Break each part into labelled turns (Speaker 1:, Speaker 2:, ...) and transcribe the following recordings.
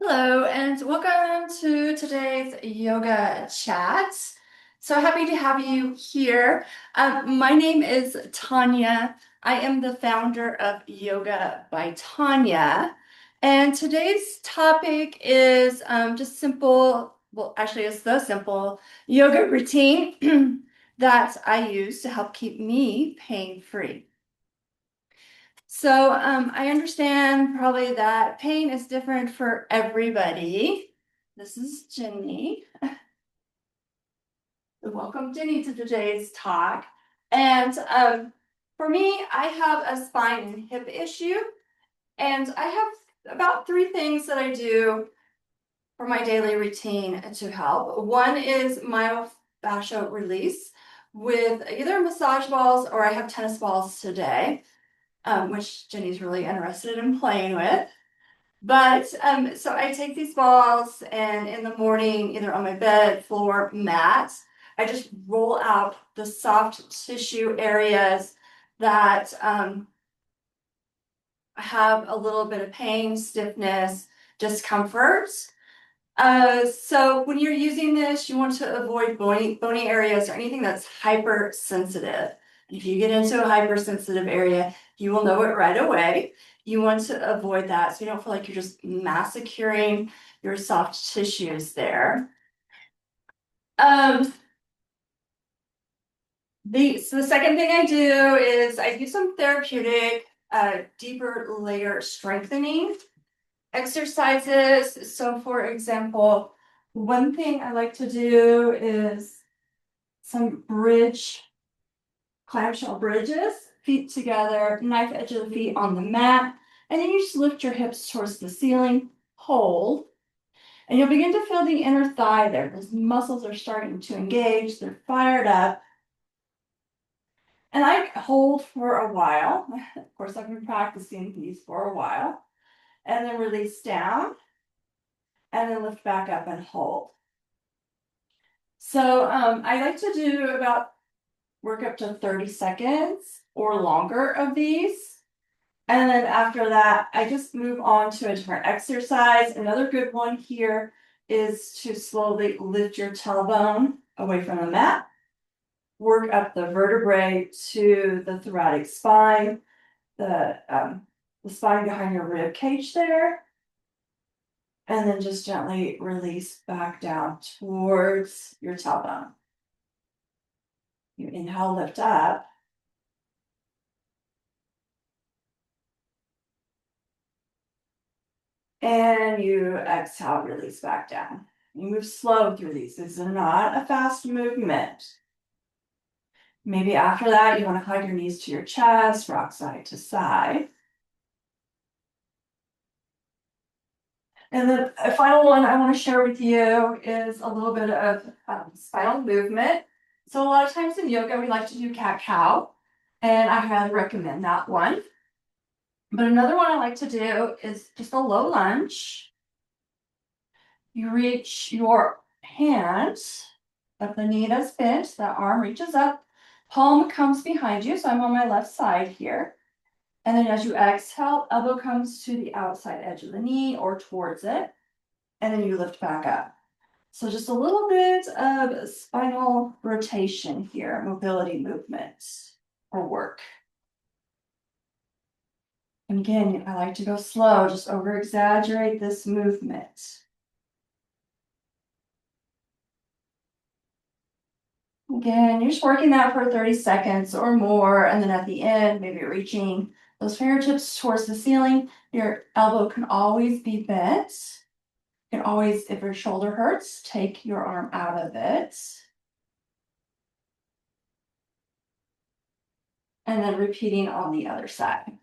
Speaker 1: Hello, and welcome to today's yoga chat. So happy to have you here. My name is Tanya. I am the founder of Yoga by Tanya. And today's topic is just simple, well, actually, it's the simple yoga routine that I use to help keep me pain-free. So I understand probably that pain is different for everybody. This is Jenny. Welcome, Jenny, to today's talk. And for me, I have a spine and hip issue, and I have about three things that I do for my daily routine to help. One is myofascial release with either massage balls or I have tennis balls today. Which Jenny's really interested in playing with. But so I take these balls and in the morning, either on my bed, floor, mat, I just roll out the soft tissue areas that have a little bit of pain, stiffness, discomfort. So when you're using this, you want to avoid bony areas or anything that's hypersensitive. If you get into a hypersensitive area, you will know it right away. You want to avoid that so you don't feel like you're just massacring your soft tissues there. Um, so the second thing I do is I do some therapeutic, deeper layer strengthening exercises. So for example, one thing I like to do is some clamshell bridges, feet together, knife edge of the feet on the mat, and then you just lift your hips towards the ceiling, hold, and you'll begin to feel the inner thigh there. Those muscles are starting to engage, they're fired up. And I hold for a while. Of course, I've been practicing these for a while. And then release down, and then lift back up and hold. So I like to do about work up to 30 seconds or longer of these. And then after that, I just move on to a different exercise. Another good one here is to slowly lift your tailbone away from the mat. Work up the vertebrae to the thoracic spine, the spine behind your rib cage there. And then just gently release back down towards your tailbone. You inhale, lift up. And you exhale, release back down. You move slow through these. This is not a fast movement. Maybe after that, you want to hug your knees to your chest, rock side to side. And then a final one I want to share with you is a little bit of spinal movement. So a lot of times in yoga, we like to do cat-cow, and I highly recommend that one. But another one I like to do is just a low lunge. You reach your hand up, the knee that's bent, that arm reaches up, palm comes behind you, so I'm on my left side here. And then as you exhale, elbow comes to the outside edge of the knee or towards it, and then you lift back up. So just a little bit of spinal rotation here, mobility movement or work. And again, I like to go slow, just over exaggerate this movement. Again, you're just working that for 30 seconds or more, and then at the end, maybe reaching those fingertips towards the ceiling. Your elbow can always be bent. You can always, if your shoulder hurts, take your arm out of it. And then repeating on the other side.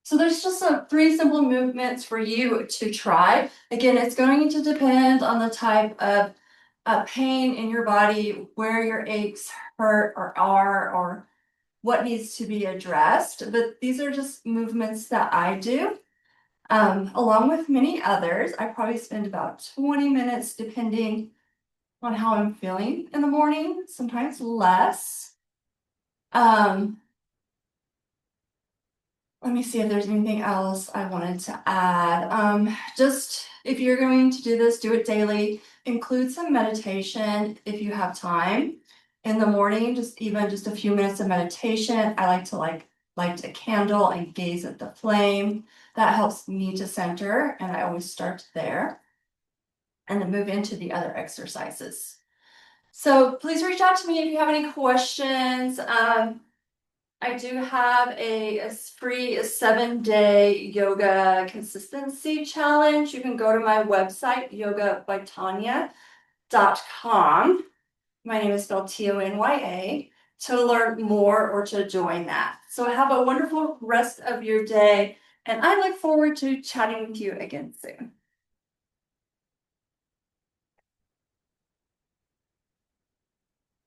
Speaker 1: So there's just some three simple movements for you to try. Again, it's going to depend on the type of pain in your body, where your aches hurt or are, or what needs to be addressed. But these are just movements that I do, along with many others. I probably spend about 20 minutes depending on how I'm feeling in the morning, sometimes less. Let me see if there's anything else I wanted to add. Just if you're going to do this, do it daily. Include some meditation if you have time. In the morning, just a few minutes of meditation. I like to light a candle and gaze at the flame. That helps me to center, and I always start there and then move into the other exercises. So please reach out to me if you have any questions. I do have a free 7-day yoga consistency challenge. You can go to my website, yogabytanya.com. My name is spelled Tonya, to learn more or to join that. So have a wonderful rest of your day, and I look forward to chatting with you again soon.